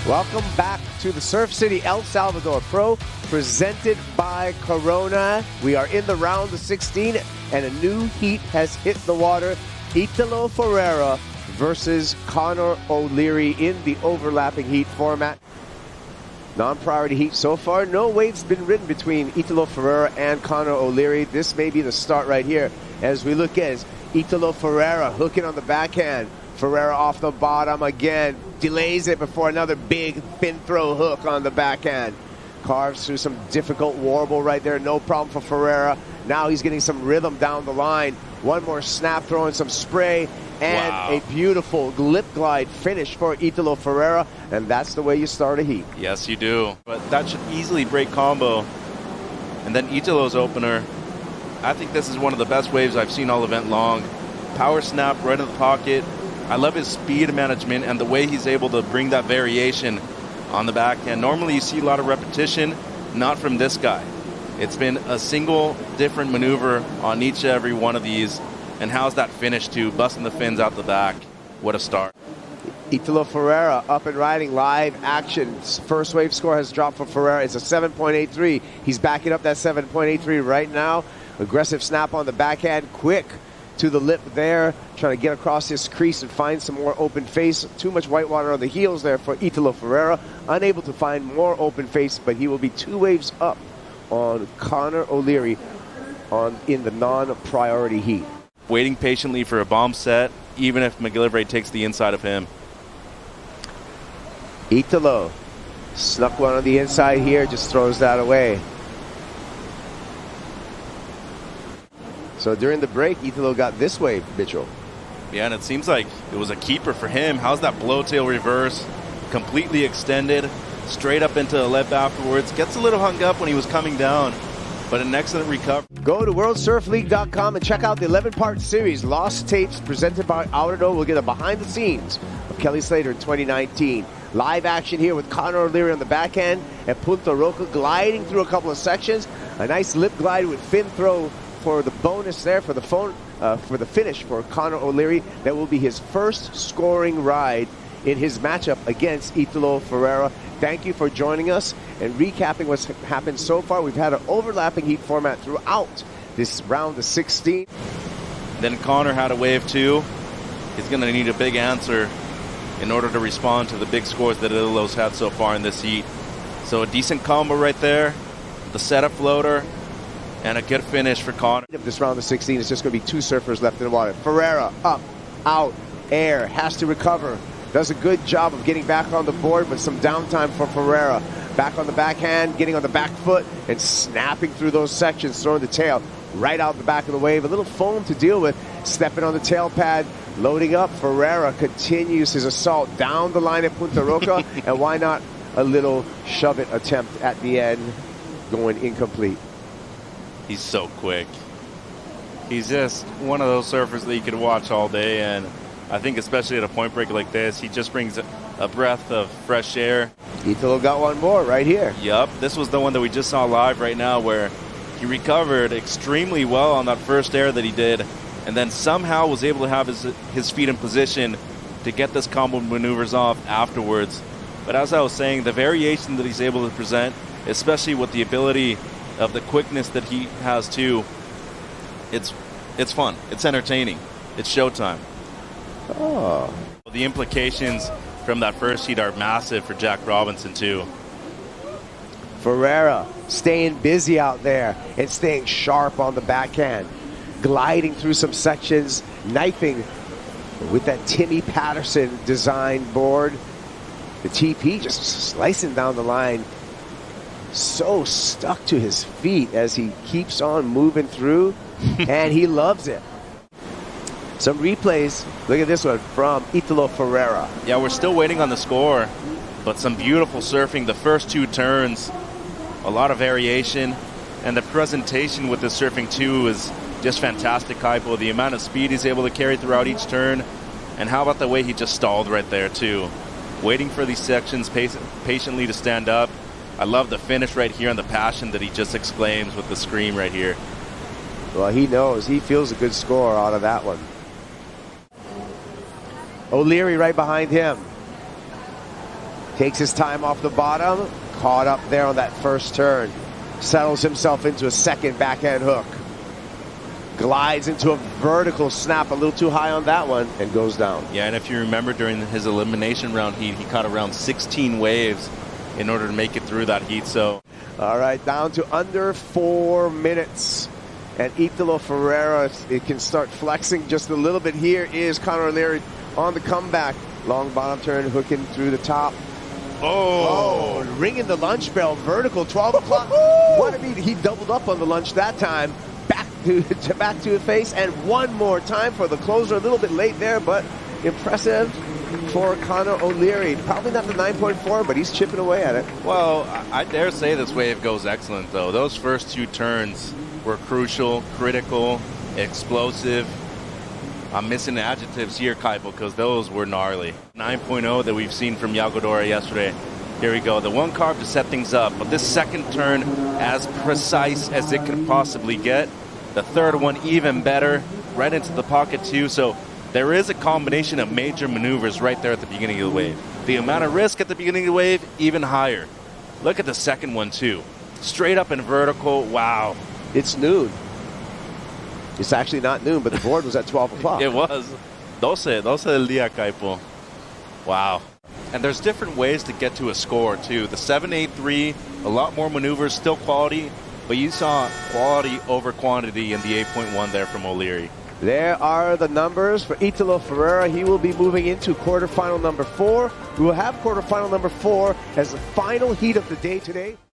Welcome back to the Surf City El Salvador Pro, presented by Corona. We are in the round of 16, and a new heat has hit the water. Italo Ferreira versus Connor O'Leary in the overlapping heat format. Non-priority heat so far. No waves been ridden between Italo Ferreira and Connor O'Leary. This may be the start right here as we look as Italo Ferreira hooking on the backhand. Ferreira off the bottom again, delays it before another big fin throw hook on the backhand. Carves through some difficult warble right there, no problem for Ferreira. Now he's getting some rhythm down the line. One more snap throw and some spray, and a beautiful lip glide finish for Italo Ferreira, and that's the way you start a heat. Yes, you do. But that should easily break combo. And then Italo's opener. I think this is one of the best waves I've seen all event long. Power snap right in the pocket. I love his speed management and the way he's able to bring that variation on the backhand. Normally you see a lot of repetition, not from this guy. It's been a single different maneuver on each and every one of these. And how's that finish too? Busting the fins out the back. What a start. Italo Ferreira up and riding, live action. First wave score has dropped for Ferreira. It's a 7.83. He's backing up that 7.83 right now. Aggressive snap on the backhand, quick to the lip there, trying to get across his crease and find some more open face. Too much white water on the heels there for Italo Ferreira. Unable to find more open face, but he will be 2 waves up on Connor O'Leary in the non-priority heat. Waiting patiently for a bomb set, even if McGillivray takes the inside of him. Italo snuck one on the inside here, just throws that away. So during the break, Italo got this wave, Mitchell. Yeah, and it seems like it was a keeper for him. How's that blowtail reverse? Completely extended, straight up into the lip afterwards. Gets a little hung up when he was coming down, but an excellent recovery. Go to WorldSurfLeague.com and check out the 11-part series, Lost Tapes, presented by Outerdo. We'll get a behind-the-scenes of Kelly Slater in 2019. Live action here with Connor O'Leary on the backhand and Punta Roca gliding through a couple of sections. A nice lip glide with fin throw for the bonus there for the finish for Connor O'Leary. That will be his first scoring ride in his matchup against Italo Ferreira. Thank you for joining us and recapping what's happened so far. We've had an overlapping heat format throughout this round of 16. Then Connor had a wave too. He's going to need a big answer in order to respond to the big scores that Italo's had so far in this heat. So a decent combo right there. The setup floater. And a good finish for Connor. This round of 16 is just going to be 2 surfers left in the water. Ferreira up, out, air, has to recover. Does a good job of getting back on the board, but some downtime for Ferreira. Back on the backhand, getting on the back foot, and snapping through those sections, throwing the tail right out the back of the wave. A little foam to deal with. Stepping on the tail pad, loading up. Ferreira continues his assault down the line at Punta Roca. And why not a little shove-it attempt at the end, going incomplete. He's so quick. He's just one of those surfers that you could watch all day, and I think especially at a point break like this, he just brings a breath of fresh air. Italo got one more right here. Yup, this was the one that we just saw live right now where he recovered extremely well on that first air that he did, and then somehow was able to have his feet in position to get this combo maneuvers off afterwards. But as I was saying, the variation that he's able to present, especially with the ability of the quickness that he has too, it's fun, it's entertaining, it's showtime. Oh. The implications from that first heat are massive for Jack Robinson too. Ferreira staying busy out there and staying sharp on the backhand, gliding through some sections, knifing with that Timmy Patterson design board. The TP just slicing down the line. So stuck to his feet as he keeps on moving through, and he loves it. Some replays. Look at this one from Italo Ferreira. Yeah, we're still waiting on the score, but some beautiful surfing. The first 2 turns, a lot of variation, and the presentation with the surfing too is just fantastic. Kaipo, the amount of speed he's able to carry throughout each turn, and how about the way he just stalled right there too, waiting for these sections patiently to stand up. I love the finish right here and the passion that he just exclaims with the scream right here. Well, he knows. He feels a good score out of that one. O'Leary right behind him. Takes his time off the bottom, caught up there on that first turn. Settles himself into a second backhand hook. Glides into a vertical snap, a little too high on that one, and goes down. Yeah, and if you remember during his elimination round heat, he caught around 16 waves in order to make it through that heat. So, all right, down to under 4 minutes. And Italo Ferreira, it can start flexing just a little bit. Here is Conor O'Leary on the comeback. Long bottom turn, hooking through the top. Oh, ringing the lunch bell, vertical, 12 o'clock. What I mean, he doubled up on the lunch that time. Back to the face, and one more time for the closer. A little bit late there, but impressive for Conor O'Leary. Probably not the 9.4, but he's chipping away at it. Well, I dare say this wave goes excellent, though. Those first two turns were crucial, critical, explosive. I'm missing adjectives here, Kaipo, because those were gnarly. 9.0 that we've seen from Yagodora yesterday. Here we go. The one carve to set things up, but this second turn as precise as it could possibly get. The third one even better, right into the pocket too. So there is a combination of major maneuvers right there at the beginning of the wave. The amount of risk at the beginning of the wave, even higher. Look at the second one too. Straight up and vertical, wow. It's noon. It's actually not noon, but the board was at 12 o'clock. It was. 12 del día, Kaipo. Wow. And there's different ways to get to a score too. The 7-8-3, a lot more maneuvers, still quality, but you saw quality over quantity in the 8.1 there from O'Leary. There are the numbers for Italo Ferreira. He will be moving into quarterfinal number 4. We will have quarterfinal number 4 as the final heat of the day today.